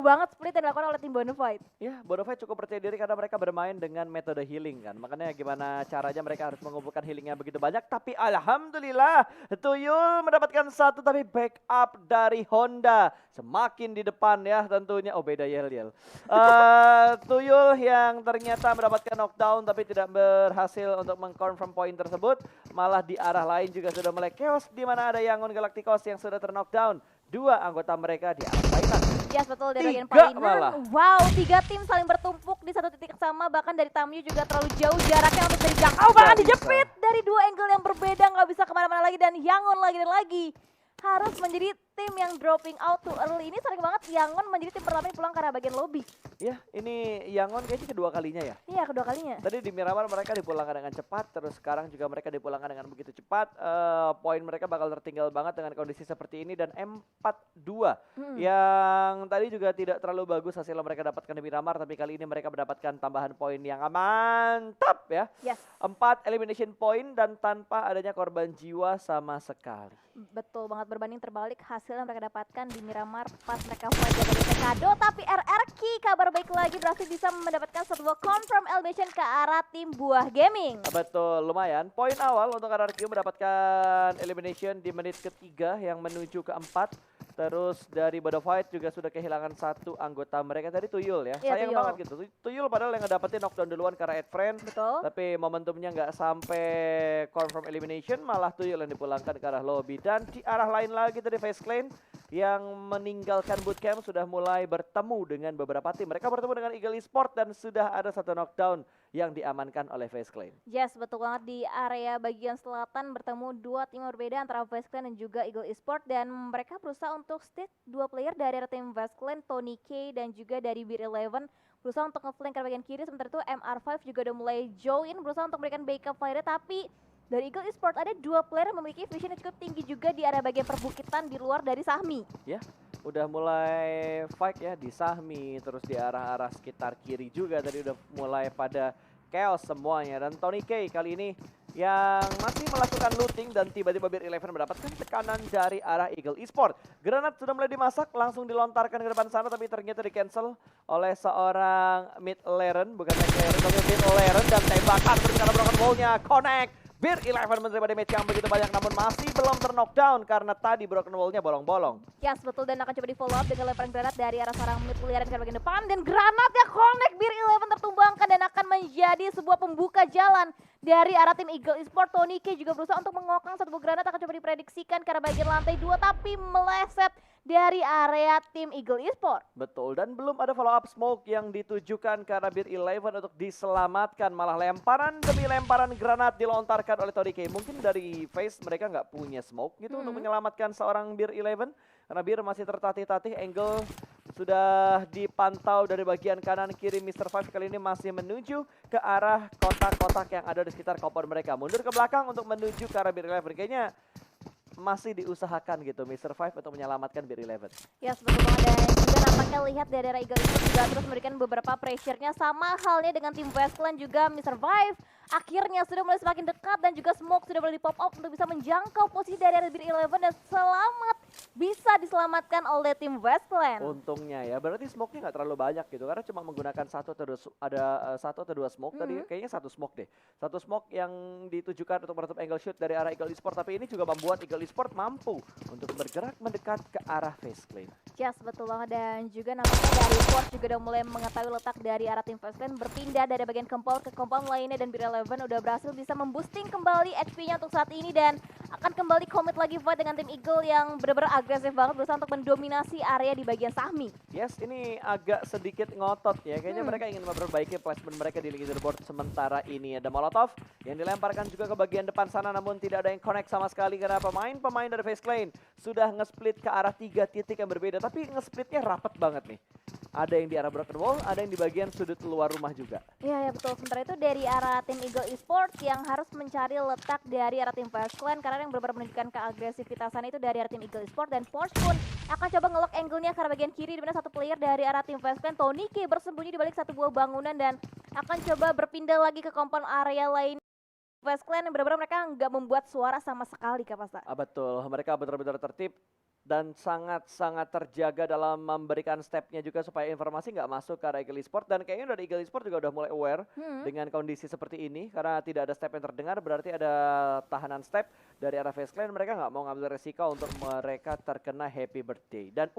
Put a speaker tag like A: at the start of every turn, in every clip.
A: banget split yang dilakukan oleh tim Bonafide.
B: Ya, Bonafide cukup percaya diri karena mereka bermain dengan metode healing kan. Makanya gimana caranya mereka harus mengumpulkan healingnya begitu banyak. Tapi alhamdulillah Tuyul mendapatkan satu tapi backup dari Honda. Semakin di depan ya tentunya. Oh beda Yel. Tuyul yang ternyata mendapatkan knockdown tapi tidak berhasil untuk mengconfirm poin tersebut. Malah di arah lain juga sudah mulai chaos di mana ada Yangon Galacticos yang sudah terknockdown. Dua anggota mereka di arah Painan.
A: Yes, betul, dari bagian
B: Tiga
A: Painan.
B: malah.
A: Wow, 3 tim saling bertumpuk di satu titik sama. Bahkan dari Tamyu juga terlalu jauh jaraknya untuk dijangkau. Bahkan dijepit dari 2 angle yang berbeda. Nggak bisa kemana-mana lagi dan Yangon lagi dan lagi harus menjadi tim yang dropping out too early. Ini sering banget Yangon menjadi tim pertama yang pulang ke arah bagian lobby.
B: Ya, ini Yangon kayaknya kedua kalinya ya.
A: Iya, kedua kalinya.
B: Tadi di Miramar mereka dipulangkan dengan cepat, terus sekarang juga mereka dipulangkan dengan begitu cepat. Poin mereka bakal tertinggal banget dengan kondisi seperti ini dan M42 yang tadi juga tidak terlalu bagus hasil yang mereka dapatkan di Miramar, tapi kali ini mereka mendapatkan tambahan poin yang mantap ya.
A: Yes.
B: 4 elimination point dan tanpa adanya korban jiwa sama sekali.
A: Betul banget, berbanding terbalik hasil yang mereka dapatkan di Miramar pas mereka fight dari Tekado. Tapi RRQ kabar baik lagi berhasil bisa mendapatkan satu confirm elevation ke arah tim Buah Gaming.
B: Betul, lumayan. Poin awal untuk RRQ mendapatkan elimination di menit ketiga yang menuju keempat. Terus dari Bonafide juga sudah kehilangan satu anggota mereka tadi Tuyul ya.
A: Iya,
B: Sayang
A: Tuyul.
B: banget gitu. Tuyul padahal yang ngedapetin knockdown duluan karena Ed Friend.
A: Betul.
B: Tapi momentumnya nggak sampai confirm elimination, malah Tuyul yang dipulangkan ke arah lobby. Dan di arah lain lagi tadi Face Clan yang meninggalkan bootcamp sudah mulai bertemu dengan beberapa tim. Mereka bertemu dengan Eagle Esport dan sudah ada satu knockdown yang diamankan oleh Face Clan.
A: Yes, betul banget, di area bagian selatan bertemu 2 tim berbeda antara Vice Clan dan juga Eagle Esport, dan mereka berusaha untuk stick 2 player dari tim Vice Clan, Tony K dan juga dari Beer 11 berusaha untuk nge-flank ke bagian kiri. Sementara itu MR5 juga udah mulai join berusaha untuk memberikan backup fire, tapi dari Eagle Esport ada 2 player yang memiliki vision yang cukup tinggi juga di area bagian perbukitan di luar dari Sahmi.
B: Ya, udah mulai fight ya di Sahmi, terus di arah-arah sekitar kiri juga tadi udah mulai pada chaos semuanya. Dan Tony K kali ini yang masih melakukan looting dan tiba-tiba Beer 11 mendapatkan tekanan dari arah Eagle Esport. Granat sudah mulai dimasak, langsung dilontarkan ke depan sana tapi ternyata di cancel oleh seorang mid laren, bukan laren tapi mid laren, dan tembakan berencana broken wall-nya connect. Beer 11 menerima damage yang begitu banyak namun masih belum ter-knockdown karena tadi broken wall-nya bolong-bolong.
A: Yes, betul, dan akan coba di follow up dengan lemparan granat dari arah seorang mid player ke bagian depan, dan granatnya connect. Beer 11 tertumbangkan dan akan menjadi sebuah pembuka jalan dari arah tim Eagle Esport. Tony K juga berusaha untuk mengokang satu buah granat, akan coba diprediksikan ke arah bagian lantai 2 tapi meleset dari area tim Eagle Esport.
B: Betul, dan belum ada follow up smoke yang ditujukan ke arah Beer 11 untuk diselamatkan. Malah lemparan demi lemparan granat dilontarkan oleh Tony K. Mungkin dari face mereka nggak punya smoke gitu untuk menyelamatkan seorang Beer 11. Karena Beer masih tertatih-tatih, angle sudah dipantau dari bagian kanan kiri. Mr. Five kali ini masih menuju ke arah kotak-kotak yang ada di sekitar kompon mereka. Mundur ke belakang untuk menuju ke arah Beer 11. Kayaknya masih diusahakan gitu Mr. Five untuk menyelamatkan Beer 11.
A: Yes, betul banget, dan juga nampaknya lihat dari arah Eagle Esport juga terus memberikan beberapa pressure-nya, sama halnya dengan tim Westland juga. Mr. Five akhirnya sudah mulai semakin dekat dan juga smoke sudah mulai di pop up untuk bisa menjangkau posisi dari area Beer 11 dan selamat bisa diselamatkan oleh tim Westland.
B: Untungnya ya, berarti smoke-nya nggak terlalu banyak gitu karena cuma menggunakan satu atau dua smoke. Tadi kayaknya satu smoke deh. Satu smoke yang ditujukan untuk menutup angle shoot dari arah Eagle Esport, tapi ini juga membuat Eagle Esport mampu untuk bergerak mendekat ke arah Face Clan.
A: Yes, betul banget, dan juga nampaknya dari Force juga udah mulai mengetahui letak dari arah tim Face Clan, berpindah dari bagian compound ke compound lainnya, dan Beer 11 udah berhasil bisa memboosting kembali HP-nya untuk saat ini dan akan kembali commit lagi fight dengan tim Eagle yang benar-benar agresif banget berusaha untuk mendominasi area di bagian Sahmi.
B: Yes, ini agak sedikit ngotot ya. Kayaknya mereka ingin memperbaiki placement mereka di leaderboard sementara ini. Ada Molotov yang dilemparkan juga ke bagian depan sana namun tidak ada yang connect sama sekali karena pemain dari Face Clan sudah nge-split ke arah 3 titik yang berbeda. Tapi nge-splitnya rapet banget nih. Ada yang di arah broken wall, ada yang di bagian sudut luar rumah juga.
A: Iya, ya betul. Sementara itu dari arah tim Eagle Esports yang harus mencari letak dari arah tim Face Clan karena yang benar-benar menunjukkan keagresifitasan itu dari arah tim Eagle Esports, dan Force pun akan coba ngelock angle-nya ke arah bagian kiri di mana satu player dari arah tim Face Clan, Tony K, bersembunyi di balik satu buah bangunan dan akan coba berpindah lagi ke compound area lain. Face Clan yang benar-benar mereka nggak membuat suara sama sekali, Kak Pasta.
B: Betul, mereka benar-benar tertib. dan sangat-sangat terjaga dalam memberikan stepnya juga supaya informasi nggak masuk ke arah Eagle Esport. Dan kayaknya dari Eagle Esport juga udah mulai aware dengan kondisi seperti ini, karena tidak ada step yang terdengar, berarti ada tahanan step dari arah FaZe Clan. Mereka nggak mau ngambil resiko untuk mereka terkena happy birthday. Dan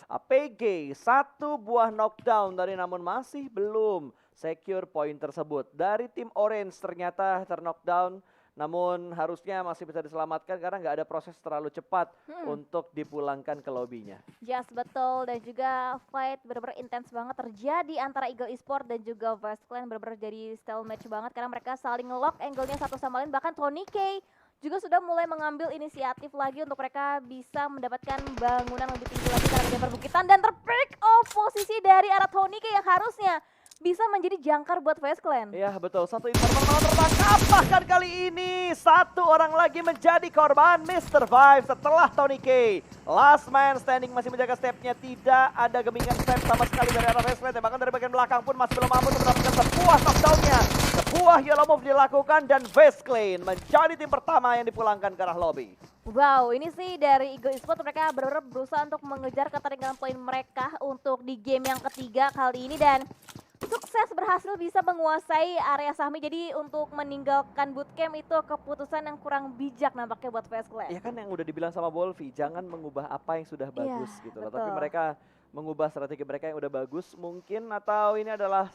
B: APG satu buah knockdown dari, namun masih belum secure poin tersebut. Dari tim Orange ternyata terknockdown, namun harusnya masih bisa diselamatkan karena nggak ada proses terlalu cepat untuk dipulangkan ke lobbynya.
A: Yes, betul. Dan juga fight benar-benar intens banget terjadi antara Eagle Esport dan juga FaZe Clan. Benar-benar jadi style match banget karena mereka saling nge-lock angle-nya satu sama lain. Bahkan Tony K juga sudah mulai mengambil inisiatif lagi untuk mereka bisa mendapatkan bangunan lebih tinggi lagi karena ada perbukitan. Dan terpick off posisi dari arah Tony K yang harusnya bisa menjadi jangkar buat FaZe Clan.
B: Iya betul, satu informer malah tertangkap. Bahkan kali ini satu orang lagi menjadi korban, Mr. Vibe setelah Tony K. Last man standing masih menjaga stepnya, tidak ada gemingan step sama sekali dari arah FaZe Clan. Bahkan dari bagian belakang pun masih belum mampu untuk mendapatkan sebuah knockdown-nya. Sebuah yellow move dilakukan dan FaZe Clan menjadi tim pertama yang dipulangkan ke arah lobby.
A: Wow, ini sih dari Eagle Esport mereka benar-benar berusaha untuk mengejar ketertinggalan poin mereka untuk di game yang ketiga kali ini dan sukses berhasil bisa menguasai area Sahmi. Jadi untuk meninggalkan bootcamp itu keputusan yang kurang bijak nampaknya buat FaZe Clan.
B: Ya kan yang udah dibilang sama Bolvi, jangan mengubah apa yang sudah bagus gitu loh. Tapi mereka mengubah strategi mereka yang udah bagus mungkin, atau ini adalah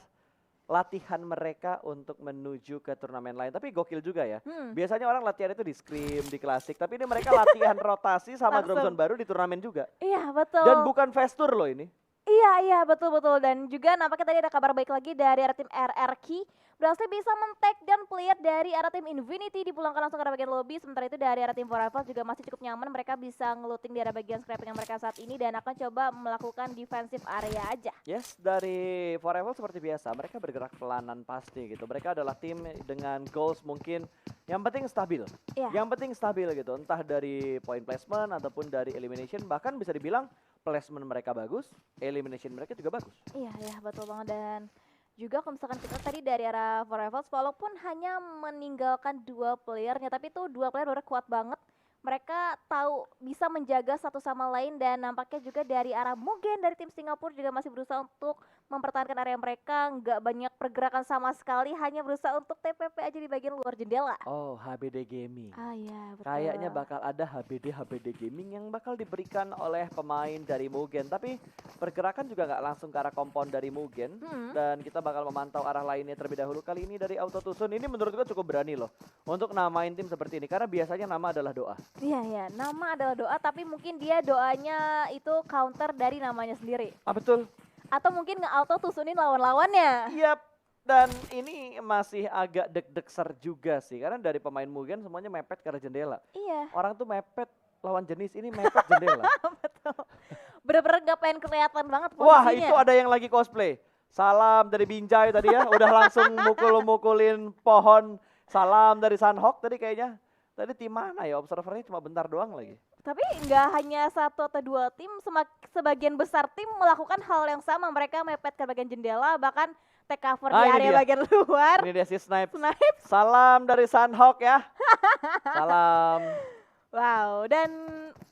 B: latihan mereka untuk menuju ke turnamen lain. Tapi gokil juga ya. Biasanya orang latihan itu di Scrim, di Klasik. Tapi ini mereka latihan rotasi sama Drop Zone baru di turnamen juga.
A: Iya betul.
B: Dan bukan fast tour loh ini.
A: Iya betul-betul. Dan juga nampaknya tadi ada kabar baik lagi dari arah tim RRQ. Berhasil bisa men-take down player dari arah tim Infinity, dipulangkan langsung ke arah bagian lobby. Sementara itu dari arah tim Forever juga masih cukup nyaman. Mereka bisa ngeluting di arah bagian scrapping yang mereka saat ini dan akan coba melakukan defensive area aja.
B: Yes, dari Forever seperti biasa. Mereka bergerak pelanan pasti gitu. Mereka adalah tim dengan goals mungkin yang penting stabil. Yang penting stabil gitu. Entah dari point placement ataupun dari elimination. Bahkan bisa dibilang placement mereka bagus, elimination mereka juga bagus.
A: Iya betul banget. Dan juga kalau misalkan kita tadi dari arah Forever walaupun hanya meninggalkan 2 playernya, tapi itu 2 player udah kuat banget. Mereka tahu bisa menjaga satu sama lain dan nampaknya juga dari arah Mugen dari tim Singapura juga masih berusaha untuk mempertahankan area mereka. Nggak banyak pergerakan sama sekali, hanya berusaha untuk TPP aja di bagian luar jendela.
B: Oh, HBD Gaming.
A: Iya betul.
B: Kayaknya bakal ada HBD Gaming yang bakal diberikan oleh pemain dari Mugen. Tapi pergerakan juga nggak langsung ke arah kompon dari Mugen. Dan kita bakal memantau arah lainnya terlebih dahulu. Kali ini dari Auto Tusun. Ini menurut gue cukup berani loh untuk namain tim seperti ini. Karena biasanya nama adalah doa.
A: Iya, nama adalah doa, tapi mungkin dia doanya itu counter dari namanya sendiri.
B: Betul.
A: Atau mungkin nge-auto tusunin lawan-lawannya.
B: Yap, dan ini masih agak deg-degser juga sih, karena dari pemain Mugen semuanya mepet ke arah jendela.
A: Iya.
B: Orang tuh mepet lawan jenis, ini mepet jendela.
A: Betul. Bener-bener gak pengen kelihatan banget posisinya.
B: Wah, itu ada yang lagi cosplay. Salam dari Binjai tadi ya, udah langsung mukul-mukulin pohon. Salam dari Sunhawk tadi kayaknya. Tadi tim mana ya, observernya cuma bentar doang lagi. Tapi
A: nggak hanya 1 atau 2 tim, sebagian besar tim melakukan hal yang sama. Mereka mepet ke bagian jendela, bahkan take cover di area bagian luar.
B: Ini dia si Snipe. Salam dari Sunhawk ya. Salam.
A: Wow, dan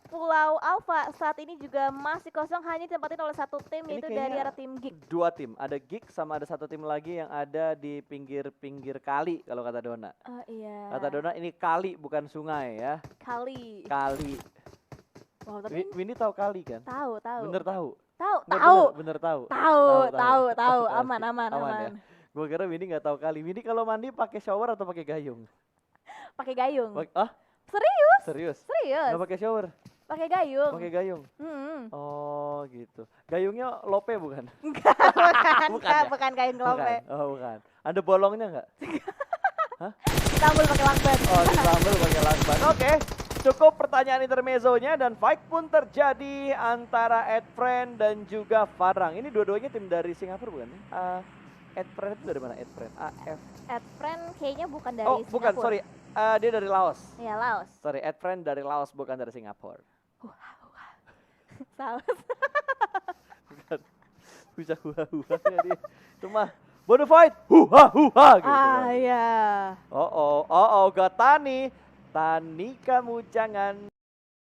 A: Pulau Alpha saat ini juga masih kosong, hanya ditempatin oleh 1 tim, yaitu dari arah tim Geek.
B: 2 tim, ada Geek sama ada 1 tim lagi yang ada di pinggir-pinggir kali kalau kata Dona.
A: Oh iya.
B: Kata Dona ini kali bukan sungai ya.
A: Kali. Wow, tapi
B: Winnie tahu kali kan?
A: Tahu.
B: Bener tahu?
A: Tahu.
B: Bener tahu.
A: Tahu. Aman.
B: Ya? Gue kira Winnie nggak tahu kali. Winnie kalau mandi pakai shower atau pakai gayung?
A: Pakai gayung.
B: Serius?
A: Serius.
B: Nggak pakai shower?
A: Pakai gayung.
B: Pakai gayung. Oh gitu. Gayungnya lope bukan?
A: Bukan gayung lope.
B: Oh bukan. Ada bolongnya nggak? Hah?
A: Ditambal pakai lakban.
B: Oh ditambal pakai lakban. Oke. Cukup pertanyaan intermezzonya dan fight pun terjadi antara Edfriend dan juga Farang. Ini dua-duanya tim dari Singapura bukan? Edfriend itu dari mana?
A: Edfriend kayaknya bukan dari
B: Singapura. Oh bukan,
A: Singapura.
B: sorry. Dia dari Laos.
A: Iya, Laos.
B: Sorry, Edfriend dari Laos bukan dari Singapura.
A: Salah.
B: Bukan. Bisa hua-hua dia. Cuma bonafide hua-hua gitu.
A: Iya.
B: Oh, Gatani. Tani kamu jangan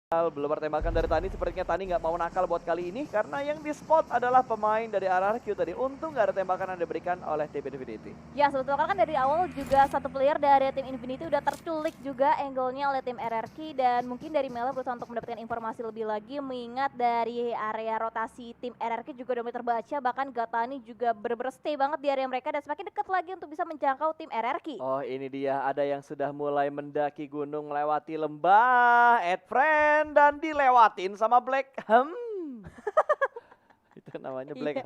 B: Belum ada tembakan dari Tani, sepertinya Tani nggak mau nakal buat kali ini karena yang di spot adalah pemain dari RRQ tadi. Untung nggak ada tembakan yang diberikan oleh tim Infinity.
A: Ya sebetulnya kan dari awal juga satu player dari tim Infinity udah terculik juga angle-nya oleh tim RRQ, dan mungkin dari Mela berusaha untuk mendapatkan informasi lebih lagi mengingat dari area rotasi tim RRQ juga udah mulai terbaca, bahkan Gatani juga bener-bener stay banget di area mereka dan semakin dekat lagi untuk bisa menjangkau tim RRQ.
B: Oh ini dia, ada yang sudah mulai mendaki gunung melewati lembah, Friend dan dilewatin sama Black. Itu namanya Black.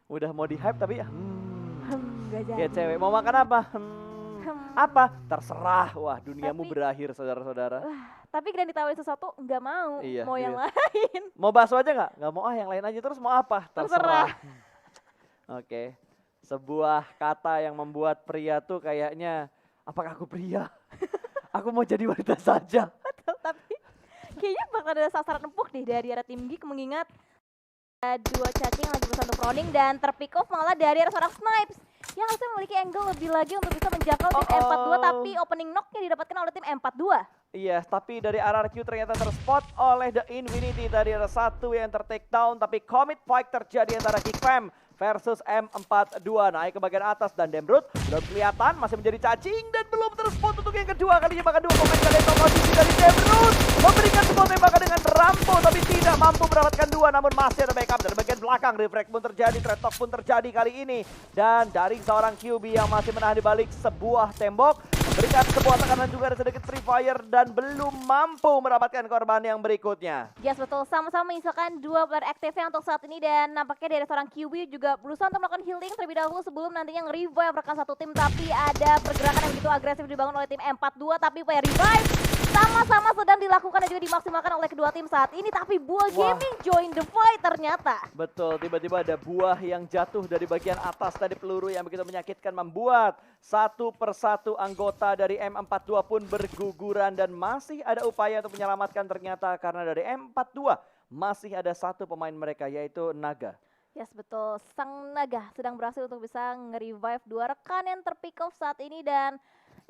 B: Udah mau di hype tapi
A: Gak jadi.
B: ya cewek mau makan apa? Apa? Terserah. Wah duniamu berakhir saudara-saudara.
A: Tapi kalian ditawarin sesuatu nggak mau,
B: Iya,
A: mau yang
B: iya.
A: lain.
B: Mau bakso aja nggak? Nggak mau, yang lain aja. Terus mau apa?
A: Terserah.
B: Oke. Sebuah kata yang membuat pria tuh kayaknya, apakah aku pria? Aku mau jadi wanita saja.
A: Tapi kayaknya bakal ada sasaran empuk deh dari arah tim Geek, mengingat dua cacing yang lagi berusaha untuk proning dan terpick off malah dari arah seorang Snipes yang harusnya memiliki angle lebih lagi untuk bisa menjangkau tim M42, tapi opening knock-nya didapatkan oleh tim M42.
B: Iya, tapi dari RRQ ternyata terspot oleh The Infinity dari arah satu yang ter-take down, tapi commit fight terjadi antara Geekfam versus M42, naik ke bagian atas dan Dembrut belum kelihatan, masih menjadi cacing dan belum terspot untuk yang kedua kalinya, bahkan dua pemain kali posisi dari Dembrut memberikan sebuah tembakan dengan Rambo tapi tidak mampu mendapatkan dua, namun masih ada backup dari bagian belakang. Refract pun terjadi, trade talk pun terjadi kali ini, dan dari seorang QB yang masih menahan di balik sebuah tembok memberikan sebuah tekanan juga ada sedikit free fire dan belum mampu mendapatkan korban yang berikutnya.
A: Yes betul, sama-sama menyisakan dua player aktifnya untuk saat ini, dan nampaknya dari seorang QB juga berusaha untuk melakukan healing terlebih dahulu sebelum nantinya nge-revive rekan satu tim, tapi ada pergerakan yang begitu agresif dibangun oleh tim M42, tapi player revive sama-sama sedang dilakukan dan juga dimaksimalkan oleh kedua tim saat ini, tapi Buah Gaming join the fight ternyata.
B: Betul, tiba-tiba ada buah yang jatuh dari bagian atas tadi, peluru yang begitu menyakitkan membuat satu persatu anggota dari M42 pun berguguran, dan masih ada upaya untuk menyelamatkan ternyata karena dari M42 masih ada satu pemain mereka yaitu Naga.
A: Yes betul, sang Naga sedang berhasil untuk bisa nge-revive dua rekan yang terpick off saat ini, dan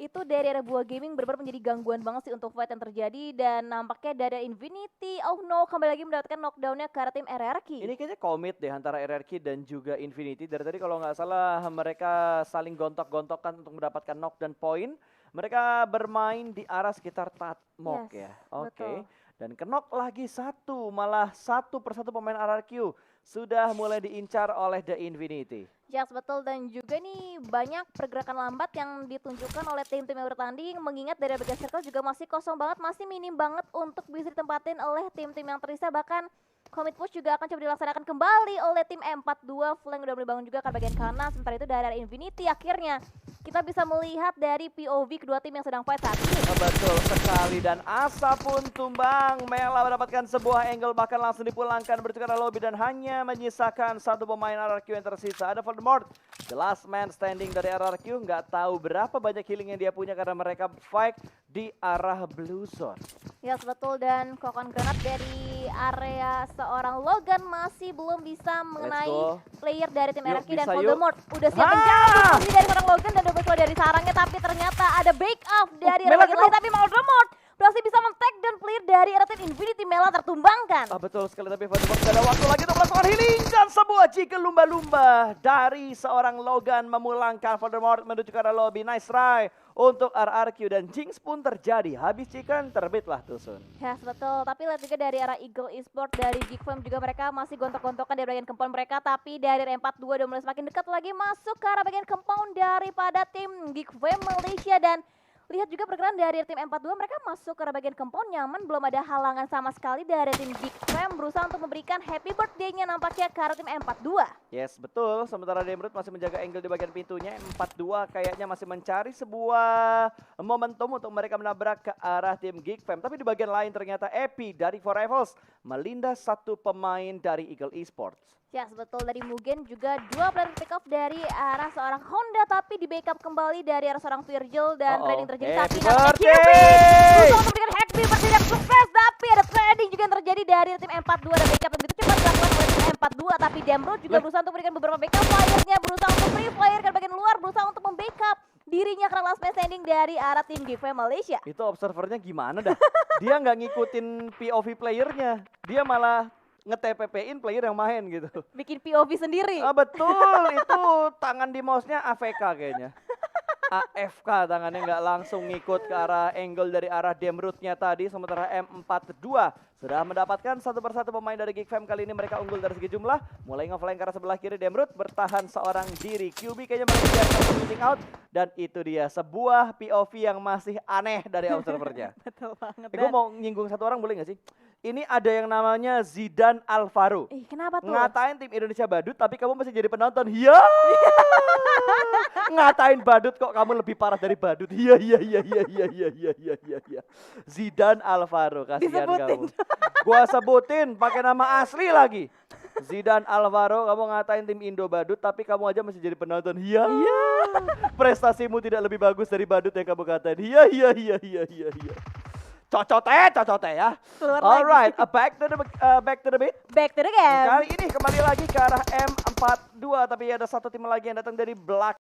A: itu dari area Buah Gaming benar-benar menjadi gangguan banget sih untuk fight yang terjadi, dan nampaknya dari Infinity, oh no, kembali lagi mendapatkan knockdown-nya ke arah tim RRQ.
B: Ini kayaknya komit deh antara RRQ dan juga Infinity. Dari tadi kalau nggak salah mereka saling gontok-gontokan untuk mendapatkan knock dan point. Mereka bermain di arah sekitar Tatmok
A: Yes,
B: ya. Oke.
A: betul.
B: Dan kenok lagi satu, malah satu persatu pemain RRQ sudah mulai diincar oleh The Infinity.
A: Yes betul, dan juga nih banyak pergerakan lambat yang ditunjukkan oleh tim-tim yang bertanding, mengingat dari bagian circle juga masih kosong banget, masih minim banget untuk bisa ditempatin oleh tim-tim yang tersisa. Bahkan commit push juga akan coba dilaksanakan kembali oleh tim M42, flank udah mulai bangun juga ke bagian kanan. Sementara itu dari Infinity akhirnya kita bisa melihat dari POV kedua tim yang sedang fight saat ini.
B: Betul sekali, dan asa pun tumbang. Mela mendapatkan sebuah angle bahkan langsung dipulangkan bertukar lobby dan hanya menyisakan satu pemain RRQ yang tersisa. Ada Voldemort, the last man standing dari RRQ. Nggak tahu berapa banyak healing yang dia punya karena mereka fight di arah blue zone.
A: Yes betul, dan kokon granat dari area seorang Logan masih belum bisa mengenai player dari tim
B: Yuk,
A: RRQ, dan
B: bisa,
A: Voldemort udah siap menjauh dari seorang Logan dan udah keluar dari sarangnya, tapi ternyata ada backup dari
B: Mela
A: bagian lain, tapi Voldemort berhasil bisa men-tag dan player dari area tim Infinity. Mela tertumbangkan.
B: Betul sekali, tapi Voldemort tidak ada waktu lagi untuk melakukan healing, dan sebuah jika lumba-lumba dari seorang Logan memulangkan Voldemort menuju ke arah lobby. Nice try untuk RRQ, dan Jinx pun terjadi. Habis chicken terbitlah Tusun.
A: Yes betul, tapi lihat juga dari arah Eagle Esport dari Geekfam juga mereka masih gontok-gontokan dari bagian compound mereka, tapi dari M42 udah mulai semakin dekat lagi masuk ke arah bagian compound daripada tim Geekfam Malaysia. Dan lihat juga pergerakan dari tim M42, mereka masuk ke bagian compound nyaman, belum ada halangan sama sekali dari tim Geekfam berusaha untuk memberikan happy birthday-nya nampaknya ke arah tim M42.
B: Yes, betul. Sementara Demrut masih menjaga angle di bagian pintunya. M42 kayaknya masih mencari sebuah momentum untuk mereka menabrak ke arah tim Geekfam. Tapi di bagian lain ternyata Epi dari For Rivals melindas satu pemain dari Eagle Esports.
A: Yes betul, dari Mugen juga dua player pick off dari arah seorang Honda, tapi di backup kembali dari arah seorang Virgil, dan trading terjadi saat ini. Berusaha untuk memberikan happy birthday yang sukses, tapi ada trading juga yang terjadi dari tim M42 dan backup yang begitu cepat dilakukan oleh tim M42, tapi Demro juga berusaha untuk memberikan beberapa backup, playernya berusaha untuk free fire ke bagian luar, berusaha untuk membackup dirinya ke last man standing dari arah tim GFM Malaysia.
B: Itu observernya gimana dah? Dia nggak ngikutin POV playernya, dia malah nge-TPP-in player yang main gitu.
A: Bikin POV sendiri.
B: Ah betul, itu tangan di mouse-nya AFK kayaknya. AFK tangannya nggak langsung ngikut ke arah angle dari arah Demrutnya tadi. Sementara M42 sudah mendapatkan satu persatu pemain dari GFM. Kali ini mereka unggul dari segi jumlah. Mulai nge-flank ke arah sebelah kiri, Demrut bertahan seorang diri. QB kayaknya mengejar shooting out. Dan itu dia sebuah POV yang masih aneh dari observernya.
A: Betul banget.
B: Gue mau nyinggung satu orang boleh nggak sih? Ini ada yang namanya Zidane Alvaro.
A: Kenapa tuh?
B: Ngatain tim Indonesia badut tapi kamu masih jadi penonton. Iya. Ngatain badut kok kamu lebih parah dari badut. Iya. Zidane Alvaro, kasihan kamu. Gua sebutin pakai nama asli lagi. Zidane Alvaro, kamu ngatain tim Indo badut tapi kamu aja masih jadi penonton. Iya. Prestasimu tidak lebih bagus dari badut yang kamu katain. Iya. Cocote ya. Alright, back to the beat.
A: Back to the game.
B: Kali ini kembali lagi ke arah M42, tapi ada satu tim lagi yang datang dari belakang.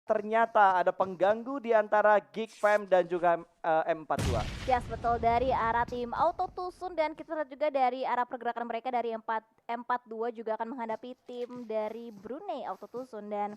B: Ternyata ada pengganggu di antara GFM dan juga M42.
A: Yes, betul, dari arah tim Auto Tusun, dan kita lihat juga dari arah pergerakan mereka dari M42 juga akan menghadapi tim dari Brunei Auto Tusun, dan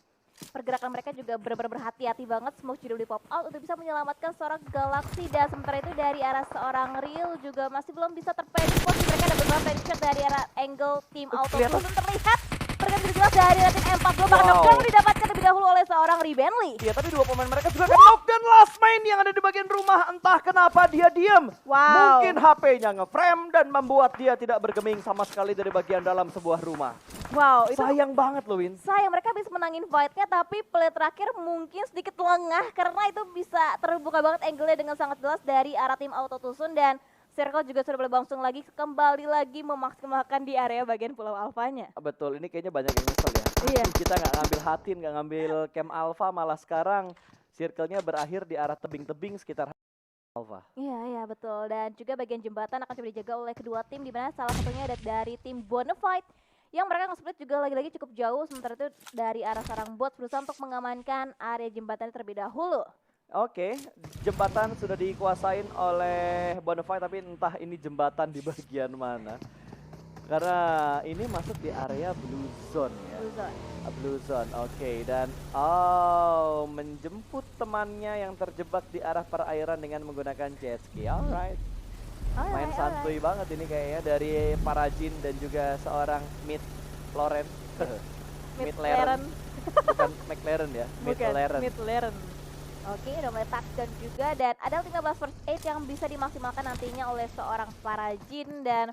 A: pergerakan mereka juga benar-benar berhati-hati banget. Smoke sudah di pop out untuk bisa menyelamatkan seorang Galaxy, dan sementara itu dari arah seorang Real juga masih belum bisa terprediksi. Mereka ada beberapa headshot dari arah angle tim Auto Tusun terlihat. Pergantian jelas dari arah tim M42, bahkan knockdown didapatkan lebih dahulu oleh seorang Ribenly.
B: Iya, tapi dua pemain mereka juga kan knockdown last main yang ada di bagian rumah. Entah kenapa dia diam.
A: Wow.
B: Mungkin HP-nya nge-frame dan membuat dia tidak bergeming sama sekali dari bagian dalam sebuah rumah.
A: Wow, itu
B: sayang banget loh, Win.
A: Sayang, mereka bisa menangin fight-nya, tapi play terakhir mungkin sedikit lengah karena itu bisa terbuka banget angle-nya dengan sangat jelas dari arah tim Auto Tusun, dan Circle juga sudah boleh langsung lagi kembali lagi memaksimalkan di area bagian Pulau Alphanya.
B: Betul, ini kayaknya banyak yang nyesel ya.
A: Iya.
B: Kita nggak ngambil Hatin, nggak ngambil Camp Alpha, malah sekarang circle-nya berakhir di arah tebing-tebing sekitar Alpha.
A: Iya betul, dan juga bagian jembatan akan coba dijaga oleh kedua tim, di mana salah satunya ada dari tim Bonafide yang mereka nge-split juga lagi-lagi cukup jauh. Sementara itu dari arah sarang bot berusaha untuk mengamankan area jembatan terlebih dahulu.
B: Oke, jembatan sudah dikuasain oleh Bonafide, tapi entah ini jembatan di bagian mana. Karena ini masuk di area Blue Zone ya. Blue Zone, oke. Dan menjemput temannya yang terjebak di arah perairan dengan menggunakan jet ski. Alright. Main santuy banget ini kayaknya dari Parajin dan juga seorang Mid Loren. Mid Laren. Bukan McLaren ya, Mid Laren.
A: Oke, udah mulai touchdown juga, dan ada 15 first aid yang bisa dimaksimalkan nantinya oleh seorang Parajin. Dan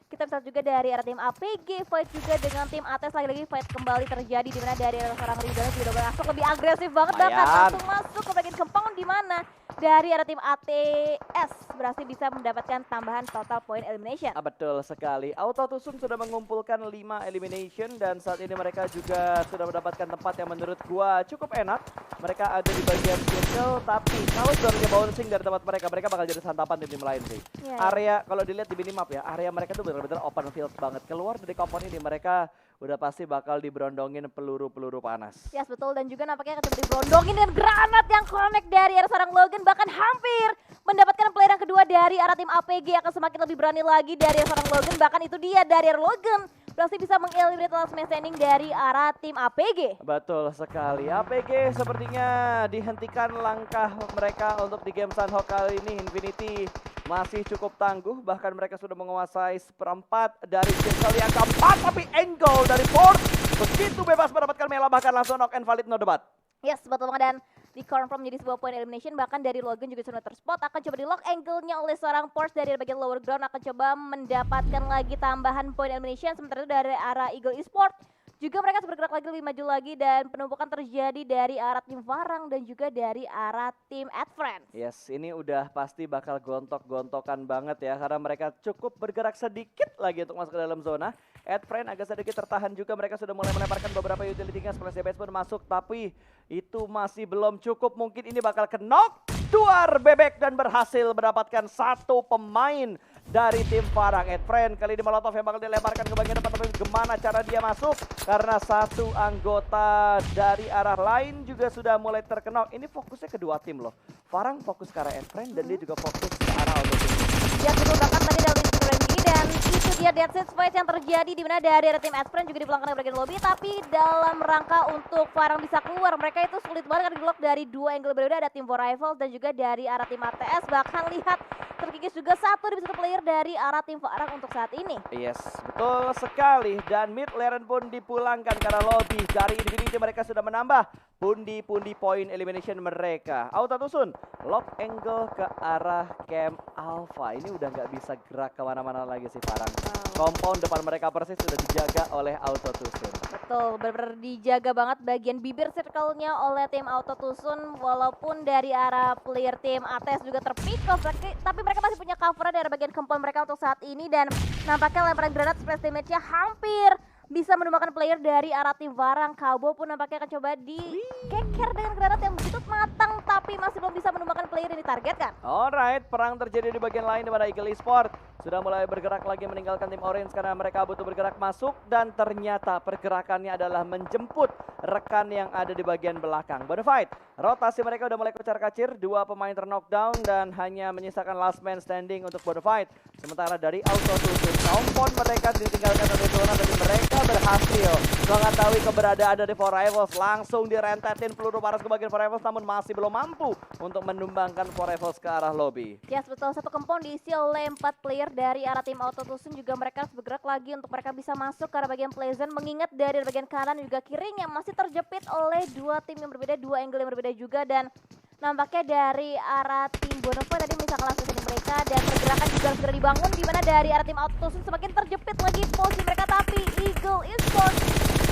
A: kita bisa juga dari arah tim APG fight juga dengan tim ATS, lagi-lagi fight kembali terjadi, di mana dari arah seorang Ridwan juga udah masuk lebih agresif banget, bahkan langsung masuk ke bagian compound, di mana dari arah tim ATS berhasil bisa mendapatkan tambahan total point elimination.
B: Betul sekali. Auto Tusun sudah mengumpulkan 5 elimination, dan saat ini mereka juga sudah mendapatkan tempat yang menurut gua cukup enak. Mereka ada di bagian circle, tapi kalau zonanya bouncing dari tempat mereka bakal jadi santapan tim lain sih. Area kalau dilihat di minimap ya, area mereka tuh benar-benar open field banget. Keluar dari kompon ini mereka udah pasti bakal diberondongin peluru-peluru panas.
A: Yes, betul, dan juga nampaknya akan coba diberondongin dengan granat yang connect dari arah seorang Logan, bahkan hampir mendapatkan player yang kedua dari arah tim APG. Akan semakin lebih berani lagi dari arah seorang Logan, bahkan itu dia dari arah Logan berhasil bisa mengeliminate last man standing dari arah tim APG.
B: Betul sekali, APG sepertinya dihentikan langkah mereka untuk di game Sunhawk kali ini. Infinity masih cukup tangguh, bahkan mereka sudah menguasai seperempat dari circle yang keempat, tapi angle dari Force begitu bebas mendapatkan Mela, bahkan langsung knock and valid, no debat.
A: Yes, betul banget, dan di-confirm menjadi sebuah point elimination. Bahkan dari Logan juga sudah terspot, akan coba di-lock angle-nya oleh seorang Force dari bagian lower ground, akan coba mendapatkan lagi tambahan point elimination. Sementara itu dari arah Eagle Esport juga mereka bergerak lagi, lebih maju lagi, dan penumpukan terjadi dari arah tim Varang dan juga dari arah tim AdFriends.
B: Yes, ini udah pasti bakal gontok-gontokan banget ya, karena mereka cukup bergerak sedikit lagi untuk masuk ke dalam zona. AdFriends agak sedikit tertahan juga, mereka sudah mulai melemparkan beberapa utility-nya, Splash DPS pun masuk, tapi itu masih belum cukup. Mungkin ini bakal ke knock, Duar bebek dan berhasil mendapatkan satu pemain dari tim Farang. Edfriend kali ini Molotov yang bakal dilemparkan ke bagian depan, tapi gimana cara dia masuk? Karena satu anggota dari arah lain juga sudah mulai terkena. Ini fokusnya kedua tim loh. Farang fokus ke arah Edfriend dan dia juga fokus ke arah auto team.
A: Ya betul banget tadi dari Randy dan itu dia dead set fight yang terjadi di mana dari tim Edfriend juga dipulangkan ke bagian lobby, tapi dalam rangka untuk Farang bisa keluar mereka itu sulit banget karena di-lock dari dua angle berbeda, ada tim For Rivals dan juga dari arah tim ATS. Bahkan lihat terkikis juga satu di satu player dari arah tim Farang untuk saat ini.
B: Yes, betul sekali. Dan mid lane pun dipulangkan karena lobby dari Infinity mereka sudah menambah pundi-pundi poin elimination mereka. Auto Tusun lock angle ke arah camp Alpha. Ini udah nggak bisa gerak kemana-mana lagi sih Farang. Compound depan mereka persis sudah dijaga oleh Auto Tusun.
A: Betul, benar-benar dijaga banget bagian bibir circle-nya oleh tim Auto Tusun. Walaupun dari arah player tim ATS juga terpick off, tapi mereka masih punya cover dari bagian compound mereka untuk saat ini. Dan nampaknya lemparan granat splash damage-nya hampir bisa menumbangkan player dari arah tim Farang. Kabo pun nampaknya akan coba dikeker dengan granat yang begitu matang, tapi masih belum bisa menumbangkan player yang ditargetkan.
B: Alright, perang terjadi di bagian lain di mana Eagle Esport sudah mulai bergerak lagi meninggalkan tim Orange karena mereka butuh bergerak masuk dan ternyata pergerakannya adalah menjemput rekan yang ada di bagian belakang. Bonafide, rotasi mereka udah mulai kocar-kacir, dua pemain terknockdown dan hanya menyisakan last man standing untuk Bonafide. Sementara dari Auto Tusun, compound mereka ditinggalkan oleh zona dan mereka berhasil mengetahui keberadaan dari For Rivals, langsung direntetin peluru paras ke bagian For Rivals namun masih belum mampu untuk menumbangkan For Rivals ke arah lobby.
A: Yes, betul, satu compound diisi oleh 4 player dari arah tim Auto Tusun. Juga mereka harus bergerak lagi untuk mereka bisa masuk ke arah bagian Pleasant, mengingat dari bagian kanan juga kirinya masih terjepit oleh dua tim yang berbeda, dua angle yang berbeda juga. Dan nampaknya dari arah tim Bonafide tadi misalkan langsung mereka dan pergerakan juga segera dibangun, di mana dari arah tim Auto Tusun semakin terjepit lagi posisi mereka, tapi Eagle Esport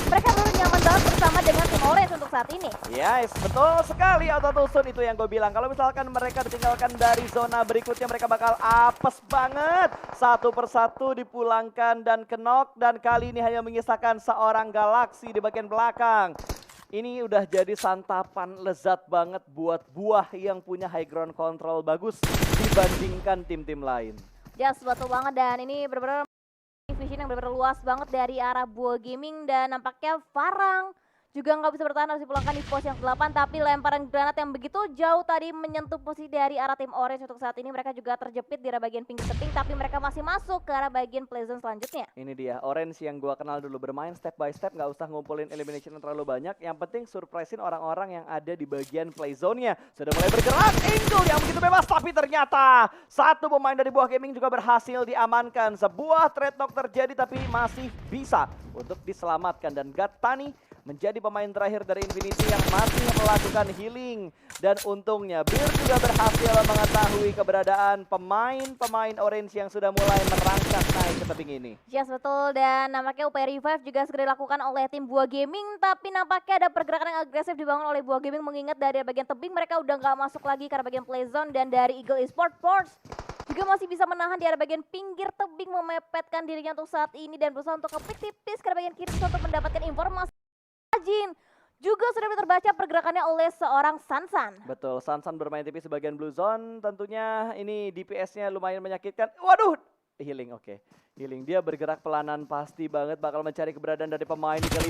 A: mereka baru nyaman banget bersama dengan tim Orange untuk saat ini.
B: Yes, betul sekali Auto Tusun, itu yang gue bilang. Kalau misalkan mereka ditinggalkan dari zona berikutnya mereka bakal apes banget. Satu persatu dipulangkan dan knock, dan kali ini hanya menyisakan seorang Galaxy di bagian belakang. Ini udah jadi santapan lezat banget buat buah yang punya high ground control bagus dibandingkan tim-tim lain.
A: Yes, betul banget, dan ini benar-benar vision yang benar-benar luas banget dari arah Buah Gaming. Dan nampaknya Farang juga nggak bisa bertahan, harus dipulangkan di pos yang 8, tapi lemparan granat yang begitu jauh tadi menyentuh posisi dari arah tim Orange. Untuk saat ini mereka juga terjepit di arah bagian pinggir tebing, tapi mereka masih masuk ke arah bagian Pleasant selanjutnya.
B: Ini dia Orange yang gua kenal dulu, bermain step by step, nggak usah ngumpulin elimination yang terlalu banyak, yang penting surprisein orang-orang yang ada di bagian play zone-nya. Sudah mulai bergerak, Angel yang begitu bebas, tapi ternyata satu pemain dari Buah Gaming juga berhasil diamankan. Sebuah trade knock terjadi tapi masih bisa untuk diselamatkan, dan Gatani menjadi pemain terakhir dari Infinity yang masih melakukan healing. Dan untungnya Bir juga berhasil mengetahui keberadaan pemain-pemain Orange yang sudah mulai merangkak naik ke tebing ini.
A: Yes, betul, dan nampaknya upaya revive juga segera dilakukan oleh tim Buah Gaming, tapi nampaknya ada pergerakan yang agresif dibangun oleh Buah Gaming, mengingat dari bagian tebing mereka udah nggak masuk lagi ke arah bagian play zone. Dan dari Eagle Esport Force juga masih bisa menahan di arah bagian pinggir tebing, memepetkan dirinya untuk saat ini dan berusaha untuk kepik tipis ke arah bagian kiri untuk mendapatkan informasi. Jin juga sudah terbaca pergerakannya oleh seorang Sansan.
B: Betul, Sansan bermain tipis sebagian blue zone. Tentunya ini DPS-nya lumayan menyakitkan. Waduh, healing, oke. Healing, dia bergerak pelanan pasti banget, bakal mencari keberadaan dari pemain di kali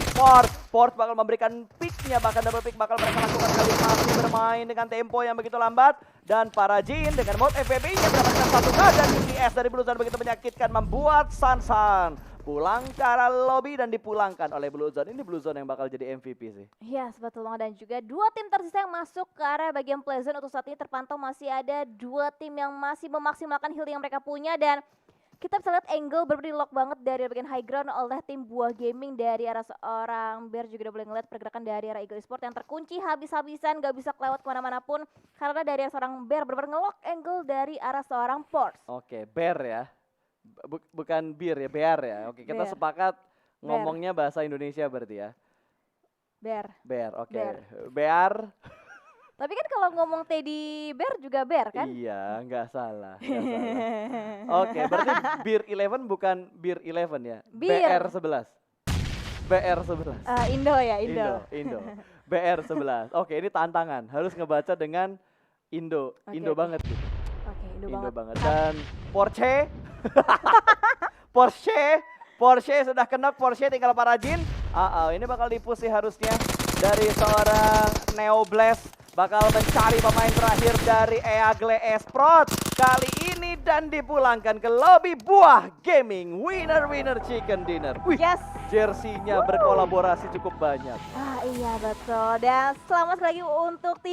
B: Port bakal memberikan picknya, bahkan double pick bakal mereka lakukan kali masih bermain dengan tempo yang begitu lambat. Dan para Jin dengan mode FVP-nya mendapatkan satu dan DPS dari blue zone begitu menyakitkan, membuat Sansan pulang ke arah lobby dan dipulangkan oleh Blue Zone. Ini Blue Zone yang bakal jadi MVP sih.
A: Yes, betul banget, dan juga dua tim tersisa yang masuk ke arah bagian Pleasant. Untuk saat ini terpantau masih ada dua tim yang masih memaksimalkan heal yang mereka punya, dan kita bisa lihat angle berbeda lock banget dari bagian high ground oleh tim Buah Gaming. Dari arah seorang Bear juga udah boleh ngeliat pergerakan dari arah Eagle Esport yang terkunci habis-habisan, gak bisa kelewat kemana-mana pun karena dari arah seorang Bear benar-benar ngelock angle dari arah seorang Force.
B: Oke, Bear ya. Bukan bir ya, bear ya. Oke, kita sepakat ngomongnya bahasa Indonesia berarti ya.
A: Bear.
B: Bear, oke. Bear.
A: Tapi kan kalau ngomong Teddy Bear juga Bear kan?
B: Iya, nggak salah. Oke, berarti Beer 11 bukan Beer 11 ya? BR 11. BR 11.
A: Indo ya, Indo.
B: Indo. BR 11. Oke, ini tantangan. Harus ngebaca dengan Indo. Indo banget gitu.
A: Oke, Indo
B: banget.
A: banget.
B: Dan Porsche Porsche sudah kenok, Porsche tinggal para Jin. Ini bakal dipush sih harusnya dari seorang Neoblast. Bakal mencari pemain terakhir dari Eagle Esports kali ini dan dipulangkan ke lobby Buah Gaming. Winner chicken dinner. Wih,
A: Yes.
B: jersinya berkolaborasi cukup banyak.
A: Iya betul. Dan selamat sekali lagi untuk tim